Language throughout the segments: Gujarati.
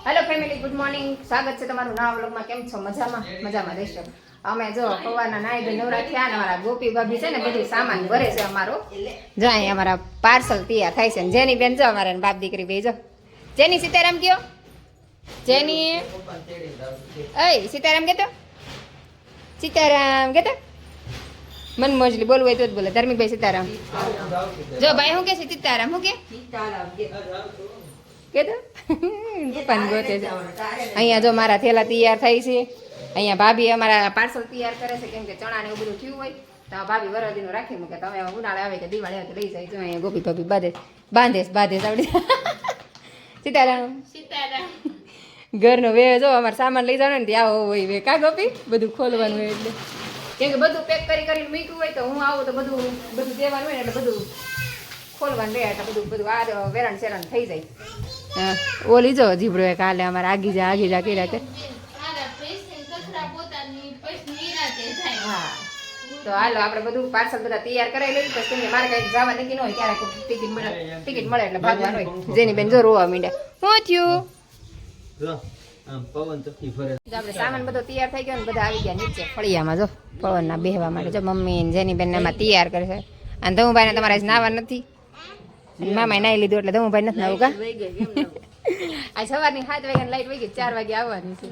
Hello family, good morning. સ્વાગત છે તમારું નવા વ્લોગમાં. કેમ છો? મજામાં? મજામાં રહેશો. અમે જો સવારના નાઈ ધોઈ નવરા થયા ને અમારા ગોપી ભાભી છે ને બધું સામાન ભરે છે અમારો. જો અહીં અમારા પાર્સલ તૈયાર થાય છે. જેની બેન જો અમારા બાપ દીકરી બે જો. જેની સીતારામ કયો? જેની એ સીતારામ કેતો? સીતારામ કેતો? મન મોજલી બોલવું હોય તો જ બોલે. ધર્મિકભાઈ સીતારામ જો ભાઈ. હું કે સીતારામ? હું કે કેતો પપ્પાને ગોતે છે. અહીંયા જો મારા થેલા તૈયાર થાય છે. અહીંયા ભાભી અમારા પાર્સલ તૈયાર કરે છે, કેમ કે ચણા ને એવું બધું થયું હોય તો ભાભી વરદીનું રાખી મૂકે. તમે ઉનાળે આવે કે દિવાળી આવે તો લઈ જાય. જો અહીંયા ગોપી ભાભી બાંધે આવડી. સીતારામ સીતારામ. ઘરનો વે જો અમારે સામાન લઈ જવાનું ને ત્યાં આવો હોય વે કા ગોપી બધું ખોલવાનું હોય એટલે, કેમ કે બધું પેક કરીને મૂક્યું હોય તો હું આવું તો બધું દેવાનું હોય ને એટલે બધું ખોલવાનું રહે એટલે બધું આ વેરણ સેરણ થઈ જાય. હા ઓલી જો જીબડો કાલે અમારે આગી જા કર્યા કે. હા તો હાલો આપણે બધું પાર્સલ બધા તૈયાર કરાવી લઈએ. પછી કેમ મારે કઈ જવા નક્કી ન હોય ત્યારે ટિકિટ મળે એટલે ભાગવાનું હોય. જેની બેન જો રોવા માંડ્યા. શું થયું? આપણે સામાન બધો તૈયાર થઈ ગયો ને બધા આવી ગયા નીચે ફળિયામાં જો પવન ના બેહવા માટે. જો મમ્મી જેની બેન એમાં તૈયાર કરે છે. અને ધમુભાઈ ને તમારે નાવા નથી, મામાએ નાઈ લીધું એટલે ધમુભાઈ નથી નાવું કા. આ સવારની 7 વાગ્યા લાઈટ વહી ગઈ, 4 વાગે આવવાની છે.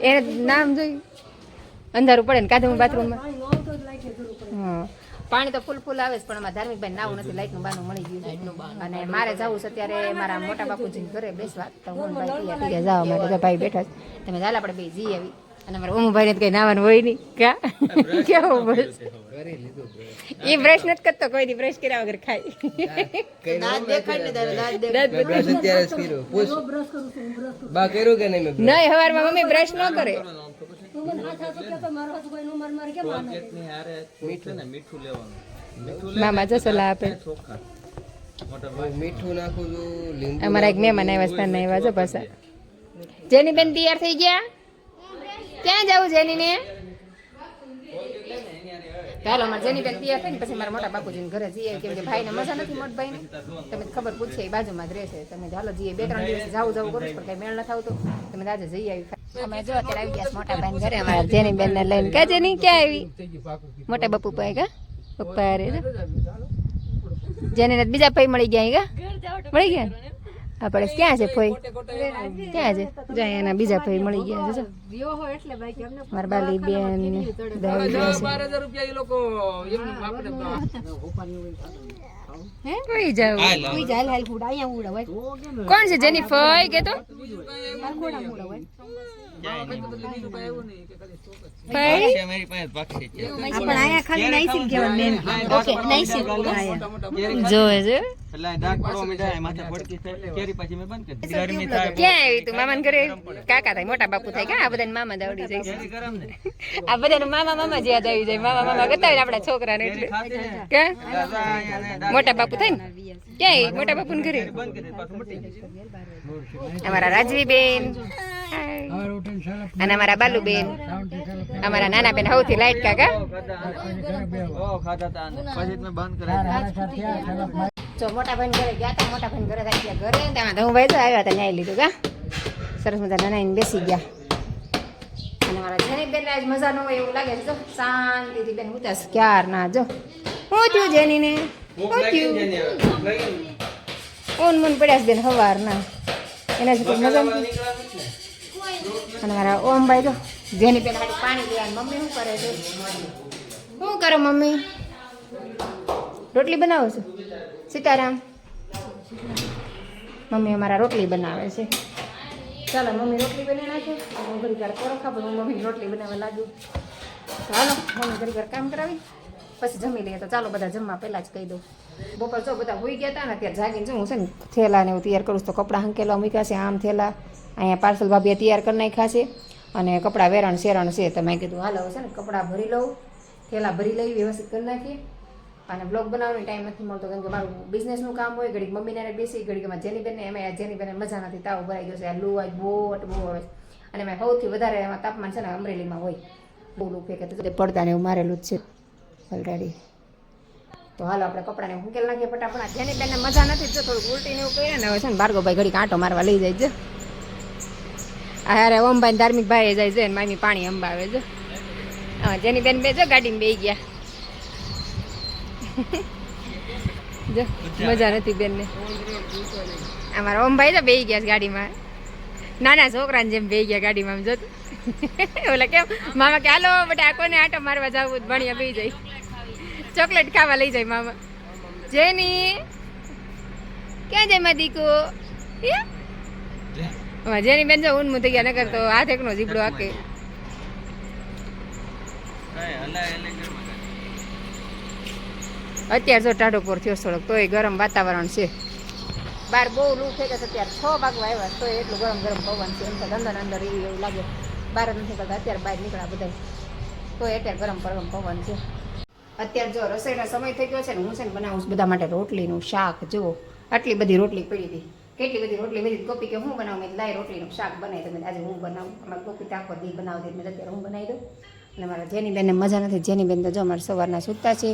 એને નામ જોઈ અંધારું પડે ને કાધું બાથરૂમમાં. હા પાણી તો ફૂલ આવે છે, પણ અમારે ધાર્મિકભાઈ નાવું નથી. લાઈટનું બાનું મળી ગયું અને મારે જવું છે અત્યારે મારા મોટા બાપુજી ઘરે બેસવા. તો હું ભાઈ તૈયાર થઈ ગયા જવા માટે. ભાઈ બેઠા છે. તમે ચાલ આપણે બે જઈ આવી. અને અમારા ઓમુભાઈ ને કઈ નાવાનું હોય નહીં કા. કેવું બસ એ બ્રશ નથી કરતો કોઈ દી. બ્રશ કર્યા વગર ખાય. નહીં હવારમાં મમ્મી બ્રશ ન કરે. મામા જો સલાહ આપે. અમારા એક મહેમાન આવ્યા સ્થાન આવ્યા છો પાછા. જેની બેન તૈયાર થઈ ગયા? ક્યાં જવું જેની ને? ચાલો અમારે જેની બેન તૈયાર થઈ ને પછી મારા મોટા બાપુજીને ઘરે જઈએ, કેમ કે ભાઈને મજા નથી. મોટા ભાઈને તમે ખબર પૂછે એ બાજુમાં જ રહેશે. તમે ચાલો જઈએ. 2-3 દિવસ જવું કરું પણ કઈ મેળ ન થતું. તમે આજે જઈ આવી. અમે જો અત્યારે આવી ગયા મોટા ભાઈ ઘરે અમારા જેની બેન ને લઈને. કા જેની ક્યાં આવી? મોટા બાપુ પાસે કા પપ્પા રે જેની ને બીજા ભાઈ મળી ગયા કા મળી ગયા. આપણે ક્યાં છે ફોઈ? ક્યાં છે? જો એના બીજા ભાઈ મળી ગયા છે. મારા બાલી બેન કોણ છે? જેની ફોઈ કે તો મામા ઘરે કાકા થાય મોટા બાપુ થાય કા. આ બધા મામા દવડી જાય. આ બધા મામા જ યાદ આવી જાય. મામા કરતા હોય આપડા છોકરા ને એટલે મોટા બાપુ થાય ને. ક્યાં મોટા બાપુ ને ઘરે અમારા રાજવી બેન અને અમારા બાલુ બેન, અમારા નાના બેન સૌથી લાઈટ કાકા. જો મોટા ભાઈ ઘરે ગયા હતા. મોટા ભાઈ ઘરે થઈ ગયા ઘરે. ત્યાં ધમુભાઈ તો આવ્યા હતા, ન્યાય લીધું કા. સરસ મજા નાનાઈને બેસી ગયા. અને મારા જેની બેન આજ મજા ન હોય એવું લાગે છે. જો શાંતિથી બેન ઉતાસ ક્યાર ના. જો શું થયું જેની ને? શું થયું? ઊન મૂન પડ્યા છે બેન સવાર ના. એના જ મજા નથી. અને મારા ઓમભાઈ જો જેની બેન હાડી પાણી પીવા. મમ્મી શું કરે છે? શું કરો મમ્મી? રોટલી બનાવો છો? સીતારામ. મમ્મી અમારા રોટલી બનાવે છે. ચાલો મમ્મી રોટલી બનાવી નાખે. હું ઘડી વાર પરોખા પણ હું મમ્મી રોટલી બનાવવા લાગ્યું. ચાલો મમ્મી ઘડી વાર કામ કરાવી પછી જમી લઈએ. તો ચાલો બધા જમવા પહેલા જ કહી દઉં. બપોર જો બધા હોઈ ગયા હતા ને ત્યારે જાગીને જો હું છે ને થેલા ને એવું તૈયાર કરું તો કપડાં હંકેલા મૂક્યા છે. આમ થેલા અહીંયા પાર્સલ ભાભીએ તૈયાર કરી નાખ્યા છે. અને કપડાં વેરણ શેરણ છે. તો મેં કીધું હાલો છે ને કપડાં ભરી લઉં, થેલા ભરી લઈ, વ્યવસ્થિત કરી નાખીએ. અને બ્લોગ બનાવવાનો ટાઈમ નથી મળતો, કેમ કે મારું બિઝનેસનું કામ હોય. ઘડીક મમ્મીને બેસી, ઘડીકમાં જેની બેનને એમાં જેની બેનને મજા નથી. તાવ ભરાઈ ગયો છે. આ લૂ બહુ આવે છે. અને મેં સૌથી વધારે એમાં તાપમાન છે ને અમરેલીમાં હોય. બહુ લૂ ફેંકે તો પડતા ને એવું મારેલું જ છે ઓલરેડી. તો હાલો આપણે કપડાને મૂકેલ નાખીએ ફટાફટ. જેની બેનને મજા નથી જો થોડુંક ઉલટી ને એવું કરીને ને હવે છે ને ભાર્ગવભાઈ ઘડીક આંટો મારવા લઈ જાય છે. અરે ઓમભાઈ ધાર્મિક ભાઈ જાય છે ને મામી પાણી અંબાવે છે. હા જેની બેન બે જો ગાડીમાં બેસી ગયા. જો મજા નથી બેનને. અમારા ઓમભાઈ તો બેસી ગયા ગાડીમાં, નાના છોકરાને જેમ બેસી ગયા ગાડીમાં. આમ જોતું ઓલા કેમ મામા કે હાલો બેટા કોને આંટો મારવા જવું ભણ્યા બેસી જાય, ચોકલેટ ખાવા લઈ જાય મામા. જેની ક્યાં જાય માં દીકો? જેની બેન જો ઊનમું થઈ ગયા નકર તો હાથ એકનો જીબડો આકે. અત્યારે જો ટાઢોપોર થયો થોડોક, તોય ગરમ વાતાવરણ છે. બહાર બહુ લૂ થઈ ગઈ. અત્યારે 6 વાગવા આવ્યા તો એટલું ગરમ ગરમ પવન છે. એમ તો અંદર અંદર એવું લાગે બહાર જ નથી કરતા. અત્યારે બહાર નીકળ્યા બધા તો અત્યારે ગરમ ગરમ પવન છે. અત્યારે જો રસોઈનો સમય થઈ ગયો છે ને, હું છે ને બનાવું છું બધા માટે રોટલીનું શાક. જુઓ આટલી બધી રોટલી પડી હતી, કેટલી બધી રોટલી બધી. ગોપી કે હું બનાવું, મેં લાઈ રોટલીનું શાક બનાવી દઉં. આજે હું બનાવું, અમારા ગોપી આખો દી બનાવતી મેં અત્યારે હું બનાવી દઉં. અને મારા જેની બેનને મજા નથી. જેની બેન તો જો અમારા સવારના સૂતા છે,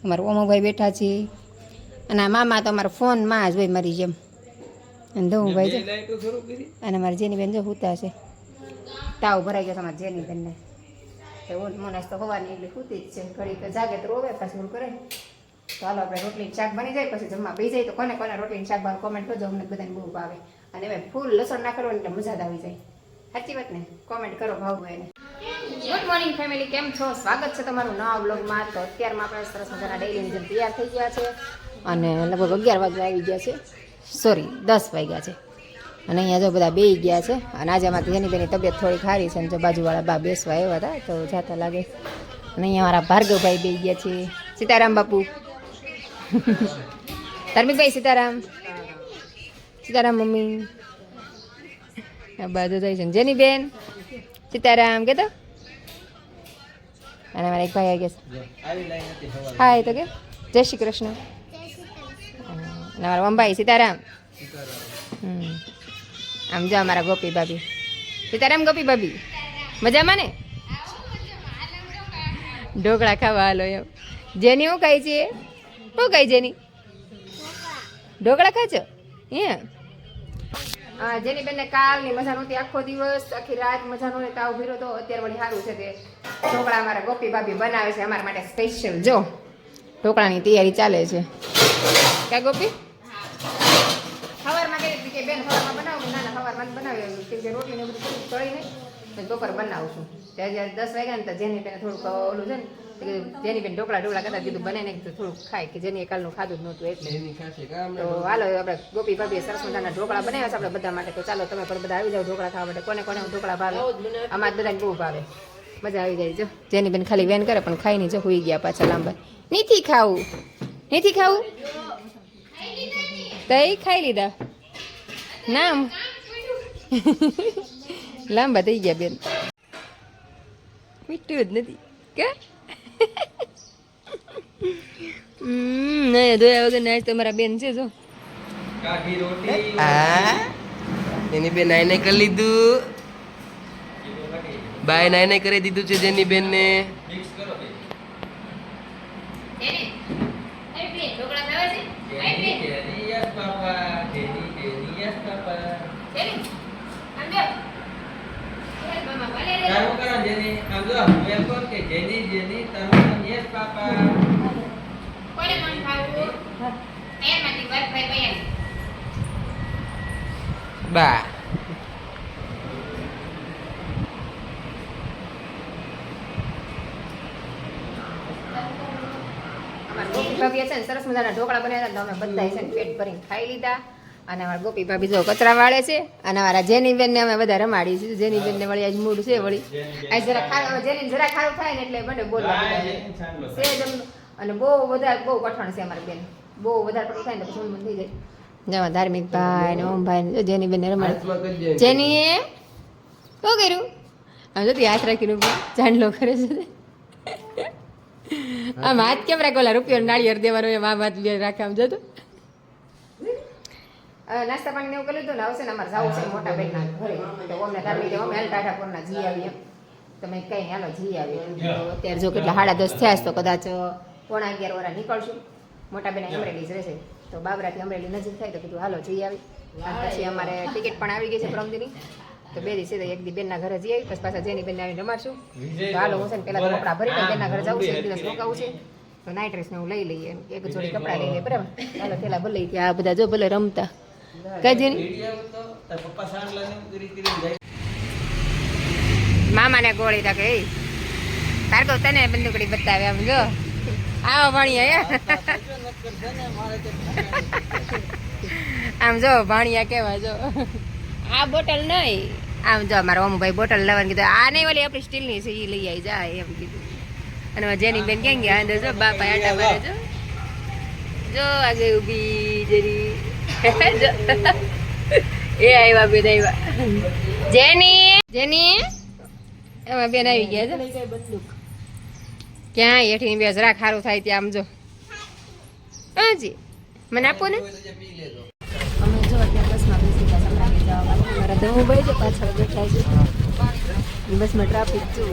અમારા ઓમોભાઈ બેઠા છે, અને આ મામા તો અમારા ફોનમાં જ હોય મારી જેમ. અને ધોઉભાઈ છે અને અમારી જેની બેન જો સૂતા છે. તાવ ભરાઈ ગયો તમારે જેની બેનને. મોનાસ તો હોવાની એટલે સૂતી જ છે. ઘડી જાગે તો રોવે પાછું એવું કરે. તો હાલો આપણે રોટલી શાક બની જાય પછી જમવા બેસી જાય. તો કોને કોને રોટલી શાક બાર કોમેન્ટ કરજો, અમને બધાને બહુ ભાવે. અને હવે ફૂલ લસણ ના કરવાનું એટલે મજા જ આવી જાય. સાચી વાત ને? કોમેન્ટ કરો ભાવવું એને. ગુડ મોર્નિંગ ફેમિલી, કેમ છો? સ્વાગત છે તમારું નવા બ્લોગમાં. તો અત્યારમાં આપણે સરસ મજાના ડેઈલીની જેમ તૈયાર થઈ ગયા છે અને લગભગ 11 વાગ્યા આવી ગયા છે. સોરી 10 વાગ્યા છે. અને અહીંયા જો બધા બેસી ગયા છે. અને આજે અમારી જેની બેની તબિયત થોડી સારી છે. અને જો બાજુવાળા બા બેસવા આવ્યા હતા તો જાતા લાગે. અને અહીંયા અમારા ભાર્ગવભાઈ બેસી ગયા છે. સીતારામ બાપુ, ધાર્મિકભાઈ સીતારામ, સીતારામ મમ્મી. બાજુ જાય છે જેની બેન સીતારામ કેતો. અને અમારા એક ભાઈ આવી ગયા. હા એ તો કે જય શ્રી કૃષ્ણ. અને અમારા ઓમભાઈ સીતારામ. આમ જો અમારા ગોપી ભાભી સીતારામ. ગોપી ભાભી મજામાં ને? ઢોકળા ખાવા હાલો એમ. જેની હું ખાઈ છે? શું ખાઈ જેની? ઢોકળા ખાચો? હે જેની બેનને કાલની મજા નહોતી. આખો દિવસ આખી રાત મજા નહોતી, તાવ ભીરો તો. અત્યારે વળી સારું છે તે ઢોકળા અમારા ગોપી ભાભી બનાવે છે અમારા માટે સ્પેશિયલ. જો ઢોકળાની તૈયારી ચાલે છે. ક્યાં ગોપી? સવારમાં કહી કે બેન સવારમાં બનાવું. ના ના સવારમાં જ બનાવી કે રોટલીને બધું તળી નહીં બપોર બનાવું છું. ત્યારે 10 વાગ્યા ને તો જેની બેન થોડુંક ઓલું છે ને જેની બેન ઢોકળા કરતા કીધું બને ને કીધું થોડુંક ખાય કે જેની કાલનું ખાધું જ નહોતું એટલે. તો હાલો આપણે ગોપી ભાભીએ સરસ મજાના ઢોકળા બનાવ્યા છે આપણે બધા માટે. તો ચાલો તમે પણ બધા આવી જાઓ ઢોકળા ખાવા માટે. કોને કોને ઢોકળા ભાવે? અમારે બધાને બહુ ભાવે, મજા આવી જાય. જો જેની બેન ખાલી વેન કરે પણ ખાઈ નહીં. જો હોઈ ગયા પાછા લાંબા. નથી ખાવું, નથી ખાવું. તઈ ખાઈ લીધા નામ લાંબા થઈ ગયા બેન. મીઠું જ નથી કે નહીં ધોયા વગર નાચ તમારા બેન છે. જો એની બેન નાઈ નાઈ કરી લીધું. બાય નાઈ નાઈ કરી દીધું છે જેની બેન ને. બા ભાભી છે ને સરસ મજાના ઢોકળા બનાવ્યા હતા. અમે બધા છે ને પેટ ભરીને ખાઈ લીધા. અને અમારા ગોપી ભાભી જો કચરા વાળે છે. અને અમારા જેની બેન ને અમે બધા રમાડી છે. જેની બેન ને વળી આજ મૂડ છે વળી આજ જરા ખાવા જેની જરા ખારું થાય ને એટલે મને બોલવા છે. અને બહુ વધારે બહુ કઠણ છે અમારી બેન. બહુ વધારે કઠણ થાય ને પછી મન થઈ જાય. જવા ધાર્મિક ભાઈ ને ઓમભાઈ જેની બેન ને રમાડી. જેની શું કર્યું? આમ જોતી હાથ રાખીને ચાંદલો કરે છે. આમ હાથ કેમ રાખો? રૂપિયો નાળિયેર દેવાનો એમ આમ હાથ રાખે. આમ જતો નાસ્તા પાણી એવું કરી લીધું ને. આવશે ને અમારે જવું છે મોટા બેન ના ઘરે. તો અમને ધાર્મિક અમે ટાઢાપુર ના જી આવીએ. તમે કઈ હાલો જી આવીએ. અત્યારે જો કેટલા 10:30 થયા તો કદાચ 11:15 નીકળશું. મોટા બેન અમરેલી જ રહેશે, તો બાબરાથી અમરેલી નજીક થાય તો કીધું હાલો જઈ આવી. અને પછી અમારે ટિકિટ પણ આવી ગઈ છે પ્રમદીની, તો 2 દિવસે તો એક દી બેનના ઘરે જઈ આવી, પછી પાછા જેની બેનને આવીને રમાડશું. તો હાલો હું છે ને પહેલાં તો કપડાં ભરી દઉં, બેનના ઘરે જવું છે, 1 દિવસ રોકાવું છે, તો નાઇટ ડ્રેસને હું લઈ લઈએ, એક જોડી કપડાં લઈ લઈએ, બરાબર. હાલો પેલા ભલે ત્યાં આ બધા જો ભલે રમતા કઈ જેની મામાને ગોળી તાકે એ તાર કહું તને બંદૂકડી બતાવે આમ જો આવો ભાણિયા આમ જો ભાણિયા કેવા જો આ બોટલ નહીં આમ જો મારા ઓમભાઈ બોટલ લેવાનું કીધું, આ નહીં ઓલી આપણી સ્ટીલની છે એ લઈ આવી જાય એમ કીધું. અને જેની બેન ક્યાં ગયા અંદર જો બાપા આટા મારે જો આજે ઊભી જરી એ આવ્યા બેન આવ્યા જેની એમાં બેન આવી ગયા છે ક્યાં એઠી બે જરાક સારું થાય ત્યાં આમ જો હાજી મને આપો ને. અમે જો અત્યારે બસમાં બેસી ગયા સંભળાવી જવા મારા ધમુભાઈ છે પાછળ બેઠા છે, બસમાં ટ્રાફિક જો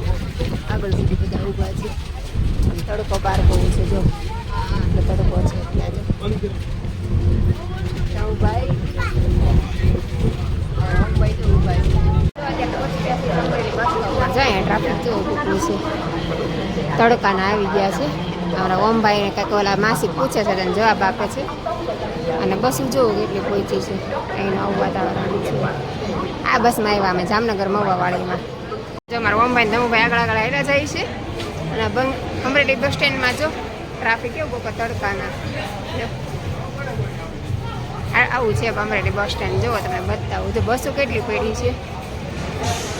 આગળ સુધી બધા ઊભા છે, તડકો બાર બહુ છે જો એટલે તડકો છે ત્યાં જો ધમુભાઈ તો ઊભા છે. જાય ટ્રાફિક જો ઊભું છે, તડકાના આવી ગયા છે. અમારા ઓમભાઈને કંઈક ઓલા માસી પૂછે છે તેને જવાબ આપે છે, અને બસું જોવું કેટલી પહોંચી છે, અહીંનું આવું વાતાવરણ છે. આ બસમાં આવ્યા અમે જામનગર મવાવાળીમાં. જો મારા ઓમભાઈ ધમુભાઈ આગળ આગળ આવ્યા જાય છે, અને અમરેલી બસ સ્ટેન્ડમાં જો ટ્રાફિક કેવું બહુ તડકાના આવું છે. અમરેલી બસ સ્ટેન્ડ જુઓ તમે બતાવું તો બસો કેટલી પડી છે,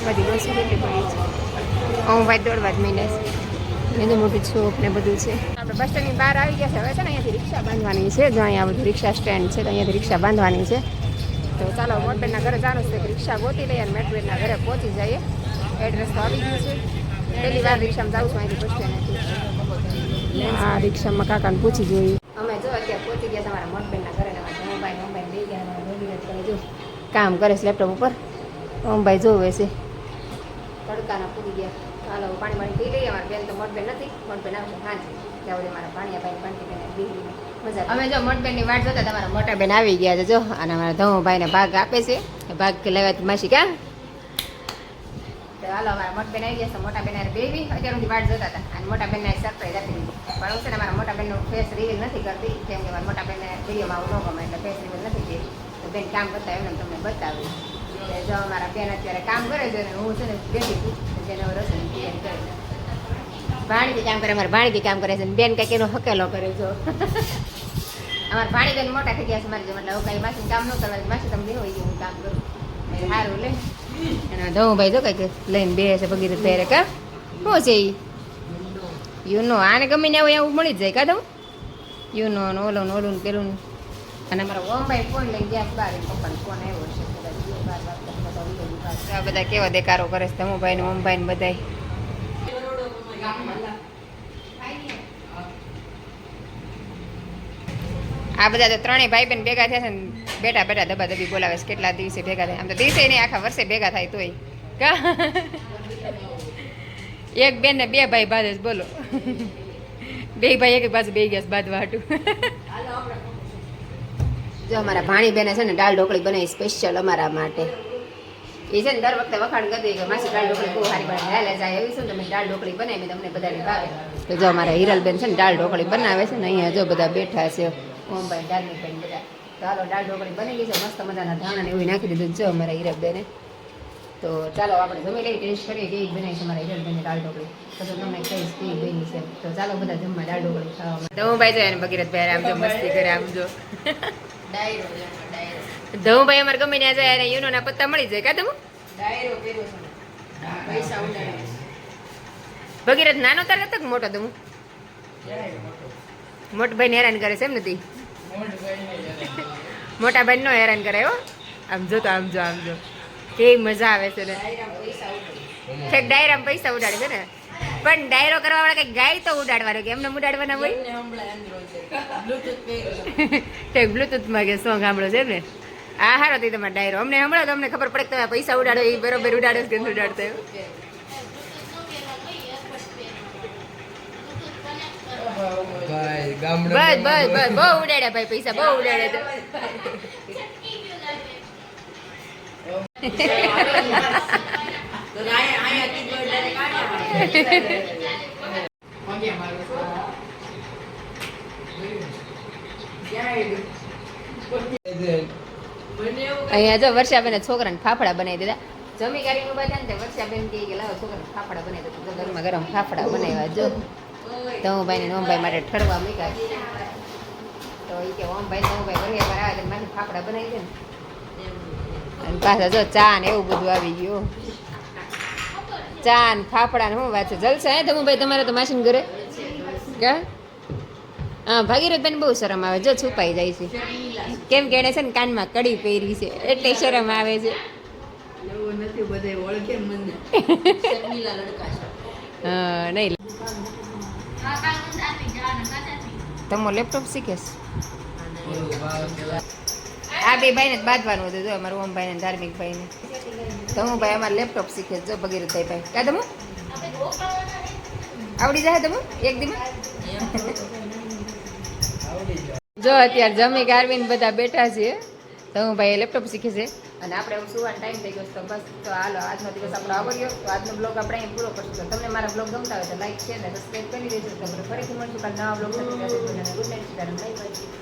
બધી બસો કેટલી પડી છે. ઓમભાઈ દોડવા જ માંડ્યા છે, એનું મોટું શોપ ને બધું છે. આપણે બસ સ્ટેન્ડની બહાર આવી ગયા છે, હવે છે ને અહીંયાથી રિક્ષા બાંધવાની છે, જો અહીંયા બધું રિક્ષા સ્ટેન્ડ છે, તો અહીંયાથી રિક્ષા બાંધવાની છે. તો ચાલો મોટબેનના ઘરે જવાનું છે, રિક્ષા ગોતી લઈએ અને મેટબેનના ઘરે પહોંચી જઈએ. એડ્રેસ તો આવી ગયું છે, પહેલી વાર રિક્ષામાં જાઉં છું અહીંથી બસ સ્ટેન્ડથી. હા રિક્ષામાં કાકાને પૂછી જોઈએ. અમે જો અત્યારે પહોંચી ગયા તમારા મોટબેનના ઘરે, મોબાઈલ લઈ ગયા, જો કામ કરે છે લેપટોપ ઉપર, ઓમભાઈ જોવે છે. તડકાના પૂરી ગયા, ચાલો પાણી પી લઈએ. અમારા બેન તો મોટબેન નથી, મોટબેન આવશે હાજી ત્યાં સુધી મારા ભાણિયાભાઈ પાણી પીને મજા. અમે જો મોટબેનની વાટ જોતા તમારા મોટા બેન આવી ગયા છે જો, અને અમારા ધમુભાઈને ભાગ આપે છે, ભાગ લેવાથી માસી કા. તો હાલો અમારા મોટબેન આવી ગયા છે, મોટા બેન બેબી અત્યાર સુધી વાટ જોતા હતા, અને મોટા બેનને સરપ્રાઈઝ આપી દીધી. પણ હું છે ને મારા મોટા બેનનું ફેસ રિવીલ નથી કરતી, કેમ કે મારા મોટા બેનને વિડીયોમાં આવું ન ગમે, એટલે ફેસ રિવીલ નથી કરી. તો બેન કામ કરતા એમને તમને બતાવી. જો મારા બેન અત્યારે કામ કરે છે ને હું છે ને બેઠી છું, જેને રસોઈ તૈયાર કરે છે. ભાણીજી કામ કરે, અમારા ભાણીજી કામ કરે છે, બેન કંઈક એનો હકેલો કરે છો. અમારા ભાણી બેન મોટા થઈ ગયા છે મારી જેમ, એટલે હું કાંઈ માસી કામ ન કરવા, માસી તમને હોય હું કામ કરું સારું લે. અને ધમુભાઈ જો કંઈક લઈને બે છે ભગીરથ પહેરે કા શું છે એ યુનો, આને ગમીને આવું એવું મળી જ જાય કા ધમ યુનો ઓલું ઓલું પેલું. અને અમારા ઓમભાઈ ફોન લઈને ગયા બહાર, પપ્પાનો ફોન આવ્યો છે, આ બધા કેવા દેકારો કરે છે ધમુભાઈ ને ઓમભાઈ ને બધા. આ બધા તો ત્રણેય ભાઈ બેન ભેગા થયા છે ને બેટા બેટા દબા દબી બોલાવે છે, કેટલા દિવસે ભેગા થાય. આમ તો દિવસે નહીં આખા વર્ષે ભેગા થાય તોય કા એક બેન ને 2 ભાઈ બાદ બોલો, 2 ભાઈ એક બાજુ બે ગયા બાદવા હાટું. જો અમારા ભાણી બેને છે ને દાળ ઢોકળી બનાવી સ્પેશિયલ અમારા માટે. એ છે ને દર વખતે વખાણ કરી કે માસી દાળ ઢોકળી બહુ સારી બને, હાલે જાય એવી છે ને તમે દાળ ઢોકળી બનાવી તમને બધાને ભાવે. તો જો અમારા હિરલબેન છે ને દાળ ઢોકળી બનાવે છે ને, અહીંયા જો બધા બેઠા છે ઓમભાઈ દાળની બેન બધા. તો હાલો દાળ ઢોકળી બની ગઈ છે, મસ્ત મજાના ધાણા ને એવું નાખી દીધું જો અમારા હિરલબેને. તો ચાલો આપણે જમી લઈ, ટેસ્ટ કરીએ કેવી બનાવી છે અમારા હિરલબેનની દાળ ઢોકળી, તો તમને કહીશ કેવી બની છે. તો ચાલો બધા જમવા દાળ ઢોકળી ખાવા. ધમુભાઈ જાય ને ભગીરથભાઈ આમ જો મસ્તી કરે આમ જો. ધમુભાઈ અમારે ગમે ત્યાં જાય અને યુનોના પત્તા મળી જાય કા ધમુ ભગીરથ નાનો તાર હતો મોટો ધમુ મોટા ભાઈ ને હેરાન કરે છે એમ નથી, મોટા ભાઈ નો હેરાન કરે હો. આમ જો તો આમ જો કેવી મજા આવે છે ને, ઠેક ડાયરામાં પૈસા ઉડાડે છે ને. પણ ડાયરો કરવા વાળા કઈ ગાય તો ઉડાડવાનો કે એમને ઉડાડવાના હોય. ઠેક બ્લુટૂથ માં કે સોંગ સાંભળો છે ને. આ હારો થઈ તમારે ડાયરો અમને હમણાં તો અમને ખબર પડે કે તમે પૈસા ઉડાડો એ બરોબર ઉડાડો કે ઉડાડતા. ભાઈ ગામડો બસ બસ બસ બહુ ઉડાડ્યા ભાઈ પૈસા બહુ ઉડાડ્યા અહીંયા જો વર્ષાબેન છોકરાને ફાફડા બનાવી દીધા જમી કરીને ઉભા થયા ને વર્ષાબેન કહે કે લાવો છોકરાને ફાફડા બનાવી દો તો ગરમા ગરમ ફાફડા બનાવ્યા જો તો ઓમભાઈ ને ઓમભાઈ માટે ઠરવા મૂક્યા તો એ કે ઓમભાઈ વરિયા પર આવે મારે ફાફડા બનાવી દે ને અને પાછા જો ચા ને એવું બધું આવી ગયું ચા ને ફાફડા ને શું વાત છે જલસા હે ધમુભાઈ તમારે તો માસીને ઘરે કે હા ભાગીરથબેન બહુ શરમ આવે જો છુપાઈ જાય છે કેમ કે એને છે ને કાનમાં કડી પહેરી છે એટલે શરમ આવે છે હા નહીં તમે લેપટોપ શીખેશ આ બે ભાઈને જ બાંધવાનું હતું જો અમારું ઓમભાઈ ને ધાર્મિક ભાઈને તમુ ભાઈ અમારે લેપટોપ શીખે જો ભગીરથભાઈ ભાઈ કા તમુ આવડી જાય તમુ એક દીમાં જો અત્યારે જમી ગારવીને બધા બેઠા છે તો હું ભાઈ લેપટોપ શીખે છે અને આપણે એવું સુવાનો ટાઈમ થઈ ગયો તો બસ તો હાલો આજનો દિવસ આપણો આવડ્યો તો આજનો બ્લોગ આપણે અહીં પૂરો કરશું તો તમને મારા બ્લોગ ગમતા હોય તો લાઈક શેર અને સબસ્ક્રાઈબ કરી દેજો તો આપણે ફરીથી મળશું કાલ નવા બ્લોગ સાથે good night Sitaram bye bye